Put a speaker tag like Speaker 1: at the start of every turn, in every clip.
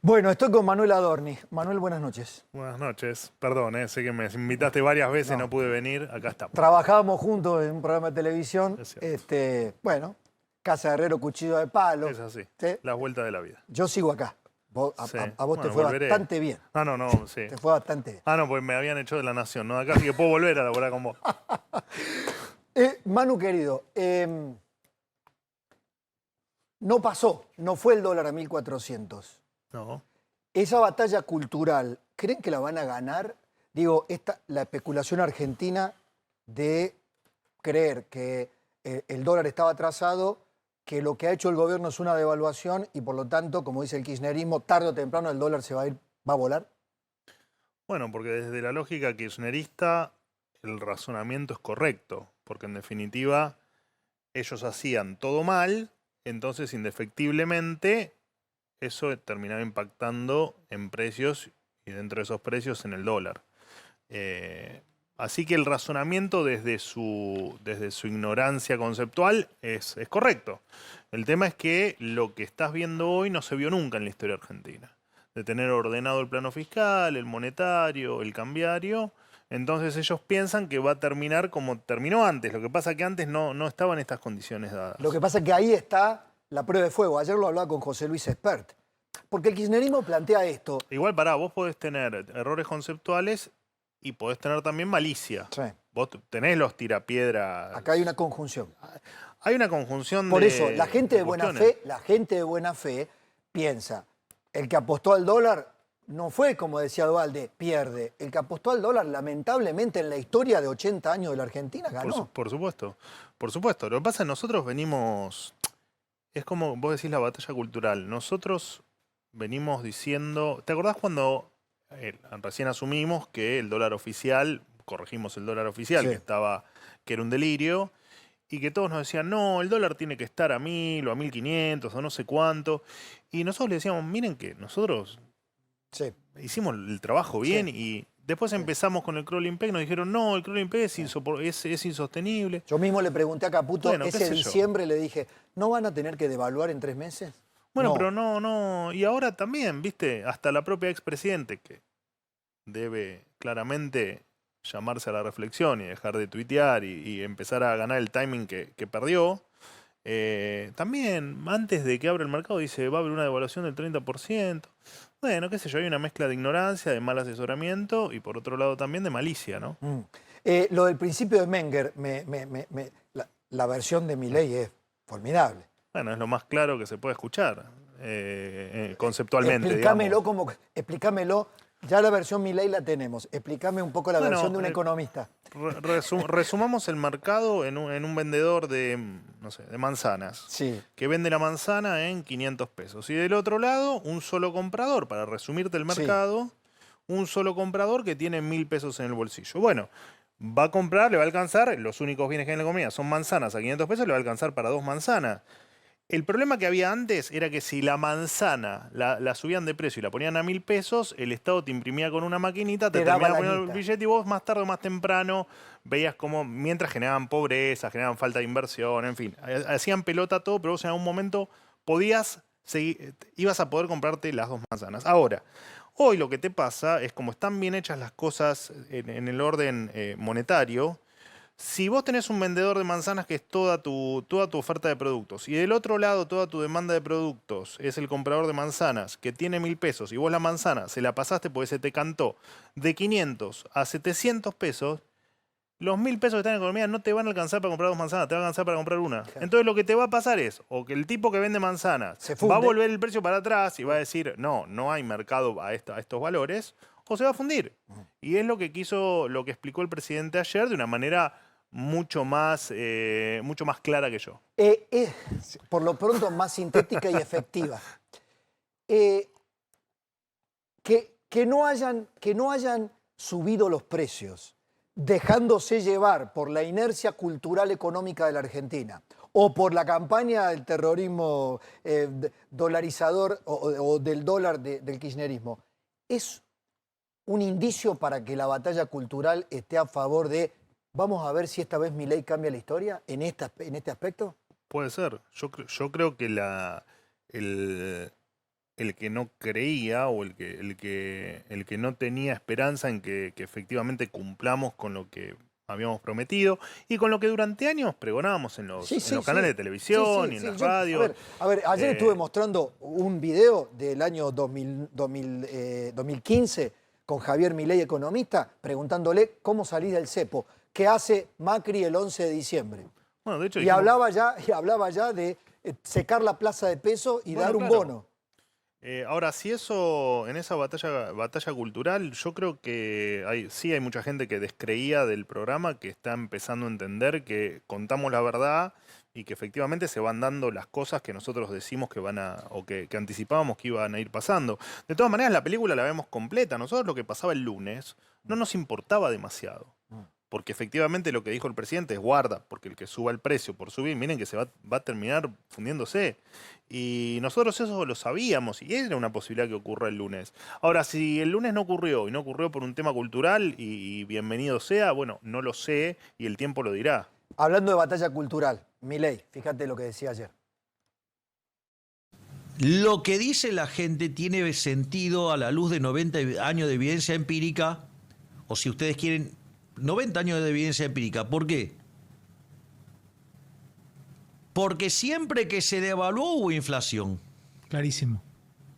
Speaker 1: Bueno, estoy con Manuel Adorni. Manuel, buenas noches.
Speaker 2: Buenas noches. Perdón, sé que me invitaste varias veces, no
Speaker 1: No,
Speaker 2: pude venir. Acá estamos.
Speaker 1: trabajábamos juntos en un programa de televisión.
Speaker 2: Es cierto.
Speaker 1: Bueno, Casa de Herrero, cuchillo de palo.
Speaker 2: Es así.
Speaker 1: ¿Sí?
Speaker 2: Las vueltas de la vida.
Speaker 1: Yo sigo acá.
Speaker 2: Sí.
Speaker 1: A vos te
Speaker 2: Bueno,
Speaker 1: fue
Speaker 2: volveré.
Speaker 1: bastante bien.
Speaker 2: No, sí.
Speaker 1: Te fue bastante bien.
Speaker 2: No, pues me habían hecho de la Nación, ¿no? Acá sí que puedo volver a laburar con vos.
Speaker 1: Manu, querido, no pasó, no fue el dólar a 1400.
Speaker 2: No.
Speaker 1: Esa batalla cultural, ¿creen que la van a ganar? Digo, la especulación argentina de creer que el dólar estaba atrasado, que lo que ha hecho el gobierno es una devaluación y por lo tanto, como dice el kirchnerismo, tarde o temprano el dólar se va a ir, va a volar.
Speaker 2: Bueno, porque desde la lógica kirchnerista el razonamiento es correcto, porque en definitiva ellos hacían todo mal, entonces indefectiblemente eso terminaba impactando en precios y dentro de esos precios en el dólar. Así que el razonamiento desde su ignorancia conceptual es correcto. El tema es que lo que estás viendo hoy no se vio nunca en la historia argentina. De tener ordenado el plano fiscal, el monetario, el cambiario. Entonces ellos piensan que va a terminar como terminó antes. Lo que pasa es que antes no estaban estas condiciones dadas.
Speaker 1: Lo que pasa es que ahí está la prueba de fuego. Ayer lo hablaba con José Luis Espert. Porque el kirchnerismo plantea esto.
Speaker 2: Igual, vos podés tener errores conceptuales y podés tener también malicia.
Speaker 1: Sí.
Speaker 2: Vos tenés los tirapiedras.
Speaker 1: Acá hay una conjunción.
Speaker 2: Hay una conjunción
Speaker 1: Por
Speaker 2: de
Speaker 1: eso, la gente de buena fe piensa, el que apostó al dólar no fue, como decía Dualde, pierde. El que apostó al dólar, lamentablemente, en la historia de 80 años de la Argentina, ganó.
Speaker 2: Por supuesto, por supuesto. Lo que pasa es que nosotros venimos, es como vos decís la batalla cultural. Nosotros venimos diciendo, ¿te acordás cuando recién asumimos que el dólar oficial, corregimos el dólar oficial,
Speaker 1: Sí.
Speaker 2: que era un delirio? Y que todos nos decían, no, el dólar tiene que estar a 1000 o a 1500 o no sé cuánto. Y nosotros le decíamos, miren que nosotros
Speaker 1: Sí,
Speaker 2: hicimos el trabajo bien
Speaker 1: sí,
Speaker 2: y después
Speaker 1: sí.
Speaker 2: empezamos con el crawling peg, nos dijeron, no, el crawling peg es insostenible.
Speaker 1: Yo mismo le pregunté a Caputo
Speaker 2: Bueno, qué
Speaker 1: ese
Speaker 2: sé yo.
Speaker 1: diciembre, le dije, ¿no van a tener que devaluar en 3 meses?
Speaker 2: Bueno,
Speaker 1: No.
Speaker 2: pero no. Y ahora también, viste, hasta la propia expresidente que debe claramente llamarse a la reflexión y dejar de tuitear y empezar a ganar el timing que perdió. También, antes de que abra el mercado, dice va a haber una devaluación del 30%. Bueno, qué sé yo, hay una mezcla de ignorancia, de mal asesoramiento y por otro lado también de malicia, ¿no?
Speaker 1: Mm. Lo del principio de Menger, la versión de Milei es formidable.
Speaker 2: Bueno, es lo más claro que se puede escuchar, conceptualmente, digamos.
Speaker 1: Explícamelo. Ya la versión Milei la tenemos. Explícame un poco la
Speaker 2: Bueno,
Speaker 1: versión de un economista.
Speaker 2: resumamos el mercado en un vendedor de, no sé, de manzanas,
Speaker 1: Sí,
Speaker 2: que vende la manzana en 500 pesos. Y del otro lado, un solo comprador, para resumirte el
Speaker 1: sí.
Speaker 2: mercado, un solo comprador que tiene 1000 pesos en el bolsillo. Bueno, va a comprar, le va a alcanzar, los únicos bienes que hay en la economía son manzanas a 500 pesos, le va a alcanzar para 2 manzanas. El problema que había antes era que si la manzana la subían de precio y la ponían a 1000 pesos, el Estado te imprimía con una maquinita, te
Speaker 1: Te daba
Speaker 2: terminaba
Speaker 1: la
Speaker 2: poniendo el
Speaker 1: guita.
Speaker 2: billete y vos más tarde o más temprano veías como mientras generaban pobreza, generaban falta de inversión, en fin, hacían pelota todo, pero vos en algún momento podías seguir, ibas a poder comprarte las 2 manzanas. Ahora, hoy lo que te pasa es como están bien hechas las cosas en el orden monetario. Si vos tenés un vendedor de manzanas que es toda tu oferta de productos y del otro lado toda tu demanda de productos es el comprador de manzanas que tiene 1000 pesos y vos la manzana se la pasaste porque se te cantó de 500 a 700 pesos, los 1000 pesos que están en economía no te van a alcanzar para comprar 2 manzanas, te van a alcanzar para comprar una.
Speaker 1: Claro.
Speaker 2: Entonces lo que te va a pasar es o que el tipo que vende manzanas
Speaker 1: Se
Speaker 2: va a
Speaker 1: funde.
Speaker 2: volver el precio para atrás y va a decir no hay mercado a estos valores o se va a fundir. Y es lo que lo que explicó el presidente ayer de una manera mucho más clara que yo.
Speaker 1: Por lo pronto, más sintética y efectiva. Eh, que no hayan subido los precios, dejándose llevar por la inercia cultural económica de la Argentina o por la campaña del terrorismo dolarizador o del dólar del kirchnerismo, es un indicio para que la batalla cultural esté a favor de vamos a ver si esta vez Milei cambia la historia en este aspecto.
Speaker 2: Puede ser. Yo creo que el, el que no creía o el que no tenía esperanza en que efectivamente cumplamos con lo que habíamos prometido y con lo que durante años pregonábamos en los canales de televisión y en las radios.
Speaker 1: A ver, ayer estuve mostrando un video del año 2015 con Javier Milei, economista, preguntándole cómo salir del cepo, qué hace Macri el 11 de diciembre.
Speaker 2: Bueno, de hecho,
Speaker 1: hablaba ya de secar la plaza de peso y dar un bono.
Speaker 2: Ahora, si eso, en esa batalla cultural, yo creo que sí hay mucha gente que descreía del programa, que está empezando a entender que contamos la verdad y que efectivamente se van dando las cosas que nosotros decimos que que anticipábamos que iban a ir pasando. De todas maneras, la película la vemos completa. Nosotros lo que pasaba el lunes no nos importaba demasiado. Porque efectivamente lo que dijo el presidente es guarda, porque el que suba el precio por subir, miren que se va a terminar fundiéndose. Y nosotros eso lo sabíamos y era una posibilidad que ocurra el lunes. Ahora, si el lunes no ocurrió y no ocurrió por un tema cultural y bienvenido sea, bueno, no lo sé y el tiempo lo dirá.
Speaker 1: Hablando de batalla cultural, Milei, fíjate lo que decía ayer.
Speaker 3: Lo que dice la gente tiene sentido a la luz de 90 años de evidencia empírica, o si ustedes quieren, 90 años de evidencia empírica. ¿Por qué? Porque siempre que se devaluó hubo inflación.
Speaker 4: Clarísimo.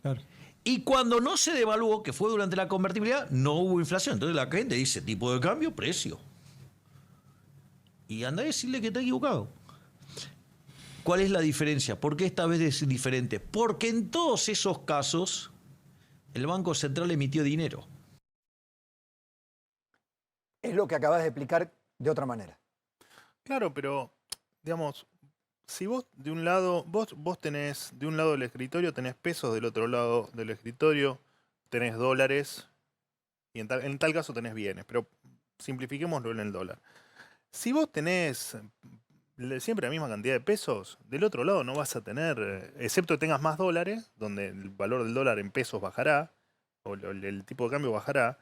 Speaker 4: Claro.
Speaker 3: Y cuando no se devaluó, que fue durante la convertibilidad, no hubo inflación. Entonces la gente dice, tipo de cambio, precio. Y anda a decirle que está equivocado. ¿Cuál es la diferencia? ¿Por qué esta vez es diferente? Porque en todos esos casos el Banco Central emitió dinero.
Speaker 1: Es lo que acabas de explicar de otra manera.
Speaker 2: Claro, pero, digamos, si vos de un lado, vos tenés de un lado del escritorio, tenés pesos, del otro lado del escritorio tenés dólares, y en tal caso tenés bienes, pero simplifiquémoslo en el dólar. Si vos tenés siempre la misma cantidad de pesos, del otro lado no vas a tener, excepto que tengas más dólares, donde el valor del dólar en pesos bajará, o el tipo de cambio bajará.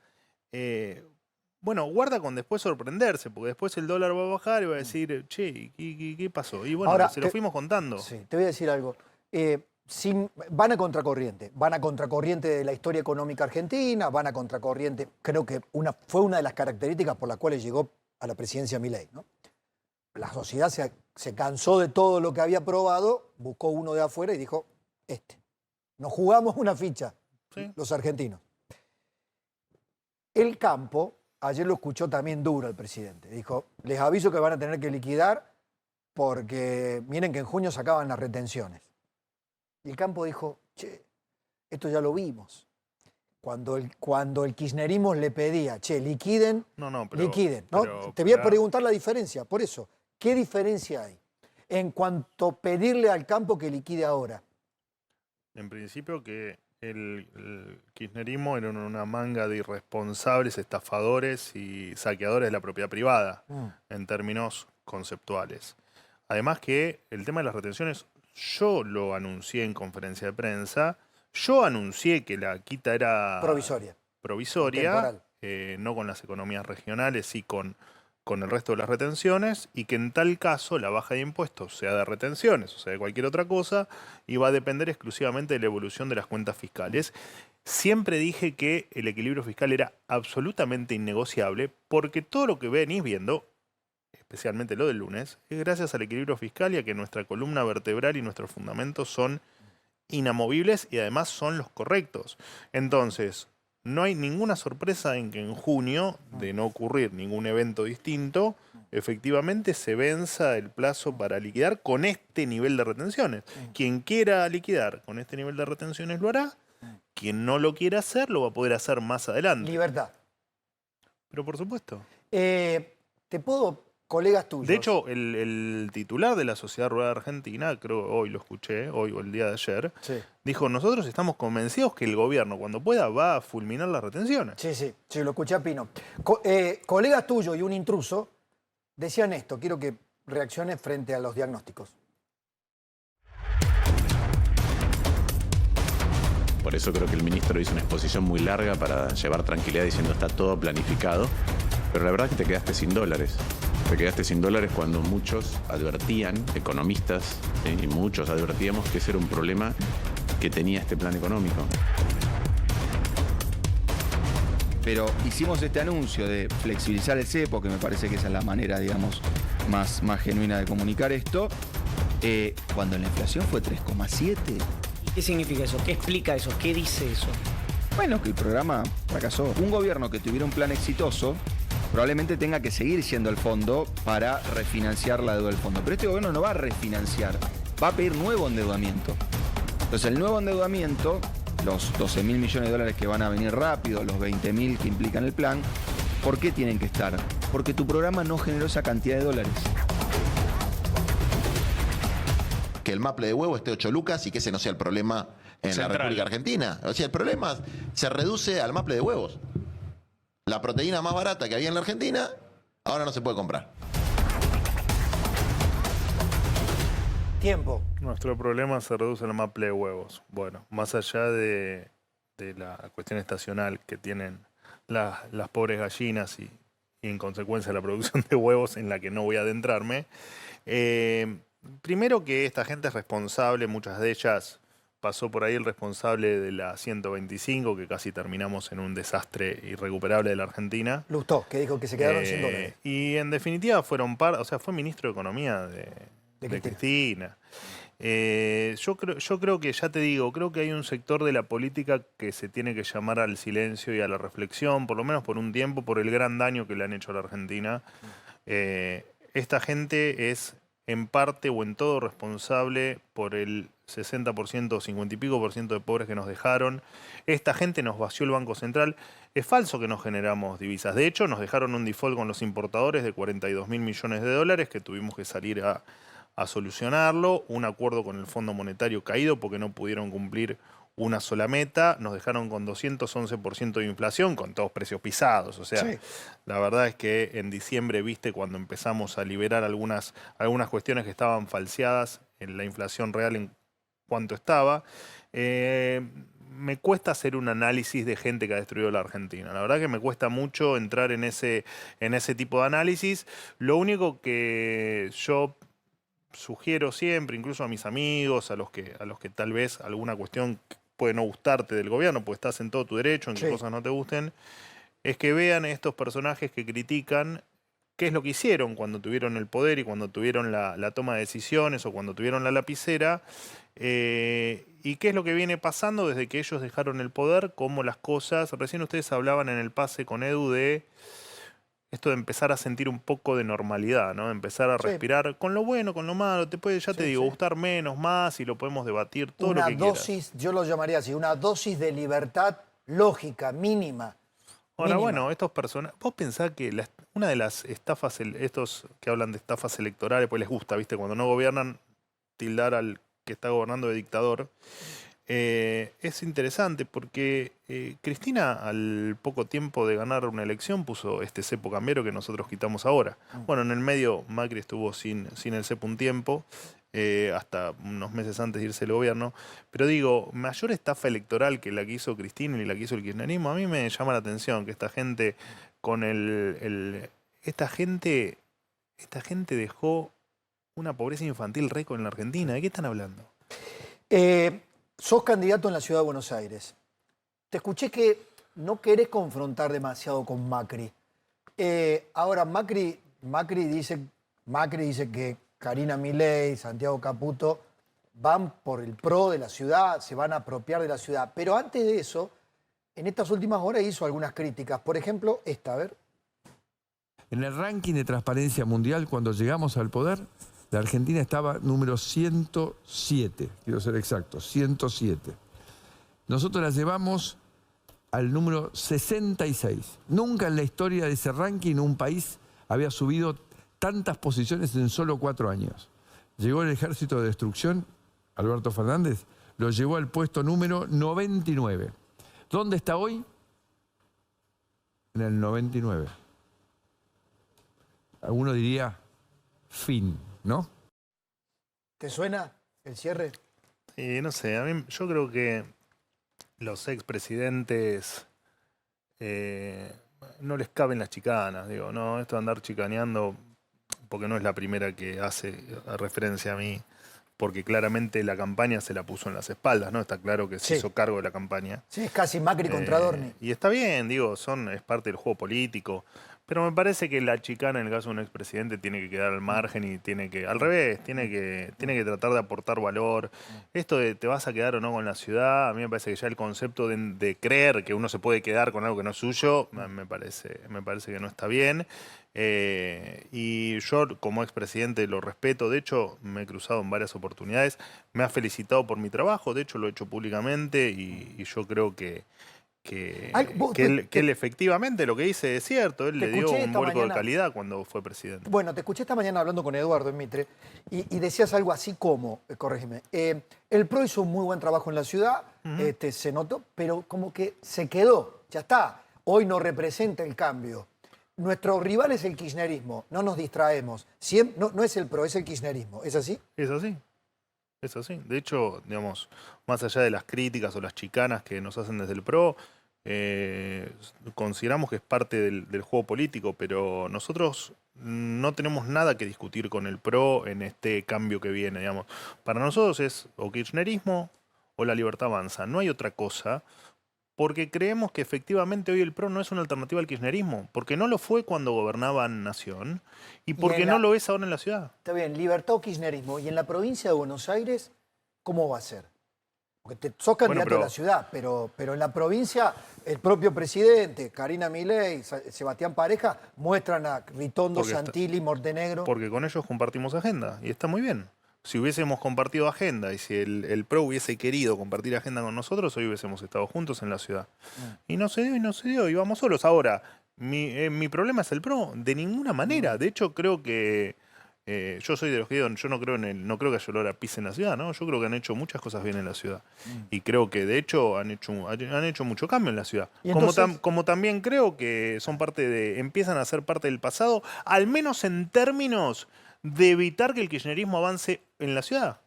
Speaker 2: Bueno, guarda con después sorprenderse, porque después el dólar va a bajar y va a decir, che, ¿qué pasó? Y bueno,
Speaker 1: ahora,
Speaker 2: se lo fuimos contando.
Speaker 1: Sí, te voy a decir algo. Van a contracorriente de la historia económica argentina, van a contracorriente, creo que fue una de las características por las cuales llegó a la presidencia Milei, ¿no? La sociedad se cansó de todo lo que había probado, buscó uno de afuera y dijo, nos jugamos una ficha, ¿sí? Los argentinos. El campo, ayer lo escuchó también duro el presidente, dijo, les aviso que van a tener que liquidar porque miren que en junio se acaban las retenciones. Y el campo dijo, che, esto ya lo vimos. Cuando el kirchnerismo le pedía, che, liquiden, liquiden. ¿No? Te voy a preguntar la diferencia, por eso. ¿Qué diferencia hay en cuanto a pedirle al campo que liquide ahora?
Speaker 2: En principio que el kirchnerismo era una manga de irresponsables, estafadores y saqueadores de la propiedad privada, en términos conceptuales. Además que el tema de las retenciones, yo lo anuncié en conferencia de prensa, yo anuncié que la quita era provisoria, no con las economías regionales, sí con el resto de las retenciones, y que en tal caso la baja de impuestos, sea de retenciones o sea de cualquier otra cosa, iba a depender exclusivamente de la evolución de las cuentas fiscales. Siempre dije que el equilibrio fiscal era absolutamente innegociable, porque todo lo que venís viendo, especialmente lo del lunes, es gracias al equilibrio fiscal y a que nuestra columna vertebral y nuestros fundamentos son inamovibles y además son los correctos. Entonces, no hay ninguna sorpresa en que en junio, de no ocurrir ningún evento distinto, efectivamente se venza el plazo para liquidar con este nivel de retenciones. Quien quiera liquidar con este nivel de retenciones lo hará. Quien no lo quiera hacer, lo va a poder hacer más adelante.
Speaker 1: Libertad.
Speaker 2: Pero por supuesto.
Speaker 1: Te puedo... Colegas tuyos.
Speaker 2: De hecho, el titular de la Sociedad Rural Argentina, creo hoy lo escuché, hoy o el día de ayer, sí, dijo, nosotros estamos convencidos que el gobierno, cuando pueda, va a fulminar las retenciones.
Speaker 1: Sí, lo escuché a Pino. Colegas tuyos y un intruso decían esto, quiero que reacciones frente a los diagnósticos.
Speaker 5: Por eso creo que el ministro hizo una exposición muy larga para llevar tranquilidad diciendo está todo planificado, pero la verdad es que te quedaste sin dólares. Te quedaste sin dólares cuando muchos advertían, economistas, ¿sí? Y muchos advertíamos que ese era un problema que tenía este plan económico.
Speaker 6: Pero hicimos este anuncio de flexibilizar el cepo, que me parece que esa es la manera, digamos, más genuina de comunicar esto, cuando la inflación fue 3,7.
Speaker 7: ¿Y qué significa eso? ¿Qué explica eso? ¿Qué dice eso?
Speaker 6: Bueno, que el programa fracasó. Un gobierno que tuviera un plan exitoso probablemente tenga que seguir siendo el fondo para refinanciar la deuda del fondo. Pero este gobierno no va a refinanciar, va a pedir nuevo endeudamiento. Entonces el nuevo endeudamiento, los 12.000 millones de dólares que van a venir rápido, los 20.000 que implican el plan, ¿por qué tienen que estar? Porque tu programa no generó esa cantidad de dólares.
Speaker 8: Que el maple de huevo esté 8 lucas y que ese no sea el problema en la República Argentina. O sea, el problema se reduce al maple de huevos. La proteína más barata que había en la Argentina, ahora no se puede comprar.
Speaker 1: Tiempo.
Speaker 2: Nuestro problema se reduce al maple de huevos. Bueno, más allá de la cuestión estacional que tienen las pobres gallinas y en consecuencia la producción de huevos en la que no voy a adentrarme, primero que esta gente es responsable, muchas de ellas pasó por ahí el responsable de la 125, que casi terminamos en un desastre irrecuperable de la Argentina.
Speaker 1: Lustó, que dijo que se quedaron sin dólares.
Speaker 2: Y en definitiva fueron fue ministro de Economía de Cristina. Yo creo que, ya te digo, creo que hay un sector de la política que se tiene que llamar al silencio y a la reflexión, por lo menos por un tiempo, por el gran daño que le han hecho a la Argentina. Esta gente es en parte o en todo responsable por el 60% o 50 y pico por ciento de pobres que nos dejaron. Esta gente nos vació el Banco Central. Es falso que no generamos divisas. De hecho, nos dejaron un default con los importadores de 42.000 millones de dólares que tuvimos que salir a solucionarlo. Un acuerdo con el Fondo Monetario caído porque no pudieron cumplir una sola meta. Nos dejaron con 211% de inflación, con todos precios pisados. O sea, sí, la verdad es que en diciembre, viste, cuando empezamos a liberar algunas cuestiones que estaban falseadas en la inflación real en cuánto estaba. Me cuesta hacer un análisis de gente que ha destruido la Argentina. La verdad que me cuesta mucho entrar en ese tipo de análisis. Lo único que yo sugiero siempre, incluso a mis amigos, a los que tal vez alguna cuestión puede no gustarte del gobierno, pues estás en todo tu derecho en que cosas no te gusten, es que vean estos personajes que critican qué es lo que hicieron cuando tuvieron el poder y cuando tuvieron la toma de decisiones o cuando tuvieron la lapicera, y qué es lo que viene pasando desde que ellos dejaron el poder, cómo las cosas... Recién ustedes hablaban en el pase con Edu de esto de empezar a sentir un poco de normalidad, ¿no? Empezar a respirar con lo bueno, con lo malo. Te puede, ya te digo, gustar menos, más, y lo podemos debatir todo lo que
Speaker 1: dosis, quieras. Yo lo llamaría así, una dosis de libertad lógica, mínima.
Speaker 2: Ahora, bueno, estos personajes... Vos pensás que una de las estafas, estos que hablan de estafas electorales, pues les gusta, ¿viste? Cuando no gobiernan, tildar al que está gobernando de dictador. Es interesante porque Cristina, al poco tiempo de ganar una elección, puso este cepo cambiario que nosotros quitamos ahora. Bueno, en el medio Macri estuvo sin el cepo un tiempo, hasta unos meses antes de irse el gobierno. Pero digo, mayor estafa electoral que la que hizo Cristina y la que hizo el kirchnerismo, a mí me llama la atención que esta gente con esta gente dejó una pobreza infantil récord en la Argentina. ¿De qué están hablando?
Speaker 1: Sos candidato en la Ciudad de Buenos Aires. Te escuché que no querés confrontar demasiado con Macri. Ahora, Macri dice que Karina Milei, Santiago Caputo van por el PRO de la ciudad, se van a apropiar de la ciudad. Pero antes de eso, en estas últimas horas hizo algunas críticas. Por ejemplo, esta, a ver.
Speaker 9: En el ranking de transparencia mundial, cuando llegamos al poder, la Argentina estaba número 107, quiero ser exacto, 107. Nosotros la llevamos al número 66. Nunca en la historia de ese ranking un país había subido tantas posiciones en solo 4 años. Llegó el Ejército de Destrucción, Alberto Fernández, lo llevó al puesto número 99. ¿Dónde está hoy? En el 99. Alguno diría, fin, ¿no?
Speaker 1: ¿Te suena el cierre?
Speaker 2: Sí, no sé, yo creo que los expresidentes no les caben las chicanas, digo, no, esto de andar chicaneando, porque no es la primera que hace referencia a mí, porque claramente la campaña se la puso en las espaldas, ¿no? Está claro que se
Speaker 1: Sí.
Speaker 2: hizo cargo de la campaña.
Speaker 1: Sí, es casi Macri contra Dorni.
Speaker 2: Y está bien, digo, es parte del juego político. Pero me parece que la chicana, en el caso de un expresidente, tiene que quedar al margen y tiene que, al revés, tiene que tratar de aportar valor. Esto de te vas a quedar o no con la ciudad, a mí me parece que ya el concepto de creer que uno se puede quedar con algo que no es suyo, me parece que no está bien. Y yo como expresidente lo respeto, de hecho me he cruzado en varias oportunidades, me ha felicitado por mi trabajo, de hecho lo he hecho públicamente y yo creo que él efectivamente lo que dice es cierto, él le dio un vuelco de calidad cuando fue presidente.
Speaker 1: Bueno, te escuché esta mañana hablando con Eduardo en Mitre y decías algo así como, corrígeme, el PRO hizo un muy buen trabajo en la ciudad, se notó, pero como que se quedó, ya está, hoy no representa el cambio. Nuestro rival es el kirchnerismo, no nos distraemos. No es el PRO, es el kirchnerismo, ¿es así?
Speaker 2: Es así. Es así. De hecho, digamos, más allá de las críticas o las chicanas que nos hacen desde el PRO, consideramos que es parte del juego político, pero nosotros no tenemos nada que discutir con el PRO en este cambio que viene, digamos. Para nosotros es o kirchnerismo o la libertad avanza. No hay otra cosa, porque creemos que efectivamente hoy el PRO no es una alternativa al kirchnerismo, porque no lo fue cuando gobernaban Nación y porque no lo es ahora en la ciudad.
Speaker 1: Está bien, libertad o kirchnerismo. ¿Y en la provincia de Buenos Aires cómo va a ser? Porque sos candidato de la ciudad, pero en la provincia el propio presidente, Karina Milei, Sebastián Pareja, muestran a Ritondo, Santilli, Montenegro.
Speaker 2: Porque con ellos compartimos agenda y está muy bien. Si hubiésemos compartido agenda y si el PRO hubiese querido compartir agenda con nosotros, hoy hubiésemos estado juntos en la ciudad. Y no se dio, y vamos solos. Ahora, mi problema es el PRO, de ninguna manera. De hecho, creo que yo soy de los que digo, yo no creo que Ayolora pise en la ciudad, ¿no? Yo creo que han hecho muchas cosas bien en la ciudad. Y creo que, de hecho, han hecho mucho cambio en la ciudad. Como también creo que son empiezan a ser parte del pasado, al menos en términos de evitar que el kirchnerismo avance en la ciudad.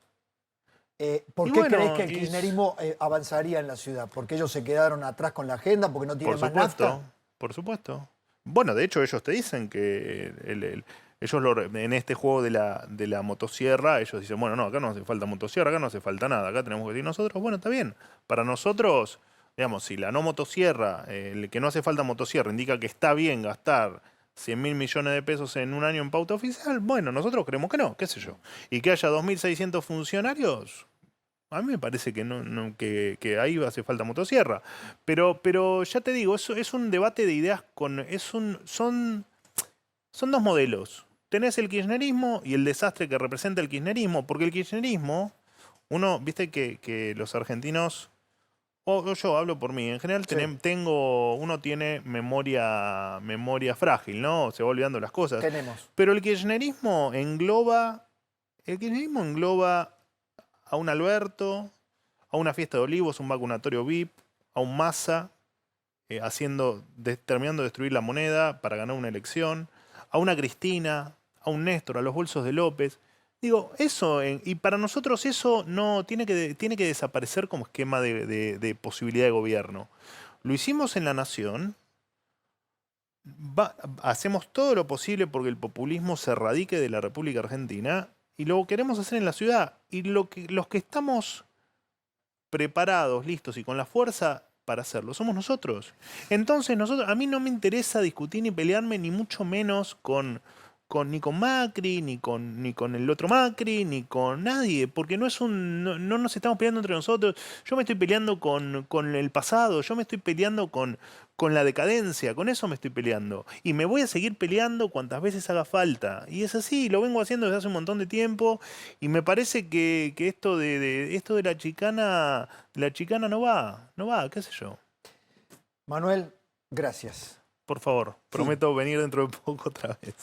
Speaker 1: ¿Por qué crees que el kirchnerismo avanzaría en la ciudad? ¿Porque ellos se quedaron atrás con la agenda? ¿Porque no tienen más nafta?
Speaker 2: Por supuesto. Bueno, de hecho ellos te dicen que en este juego de la motosierra, ellos dicen, bueno, no, acá no hace falta motosierra, acá no hace falta nada, acá tenemos que decir nosotros, bueno, está bien. Para nosotros, digamos, si la no motosierra, el que no hace falta motosierra, indica que está bien gastar 100.000 millones de pesos en un año en pauta oficial, bueno, nosotros creemos que no, qué sé yo. Y que haya 2.600 funcionarios, a mí me parece que ahí hace falta motosierra. Pero ya te digo, eso es un debate de ideas son dos modelos. Tenés el kirchnerismo y el desastre que representa el kirchnerismo, porque el kirchnerismo, viste que los argentinos, yo hablo por mí, en general uno tiene memoria frágil, ¿no? Se va olvidando las cosas. Pero el kirchnerismo engloba a un Alberto, a una fiesta de olivos, un vacunatorio VIP, a un Massa, terminando de destruir la moneda para ganar una elección, a una Cristina, a un Néstor, a los bolsos de López. Digo, y para nosotros eso no tiene que desaparecer como esquema de posibilidad de gobierno. Lo hicimos en la Nación, hacemos todo lo posible porque el populismo se erradique de la República Argentina y lo queremos hacer en la ciudad. Y los que estamos preparados, listos y con la fuerza para hacerlo somos nosotros. Entonces a mí no me interesa discutir ni pelearme ni mucho menos ni con Macri, ni con el otro Macri, ni con nadie, porque no nos estamos peleando entre nosotros. Yo me estoy peleando con el pasado, yo me estoy peleando con la decadencia, con eso me estoy peleando. Y me voy a seguir peleando cuantas veces haga falta. Y es así, lo vengo haciendo desde hace un montón de tiempo, y me parece que esto de la chicana no va, qué sé yo.
Speaker 1: Manuel, gracias.
Speaker 2: Por favor, prometo venir dentro de poco otra vez.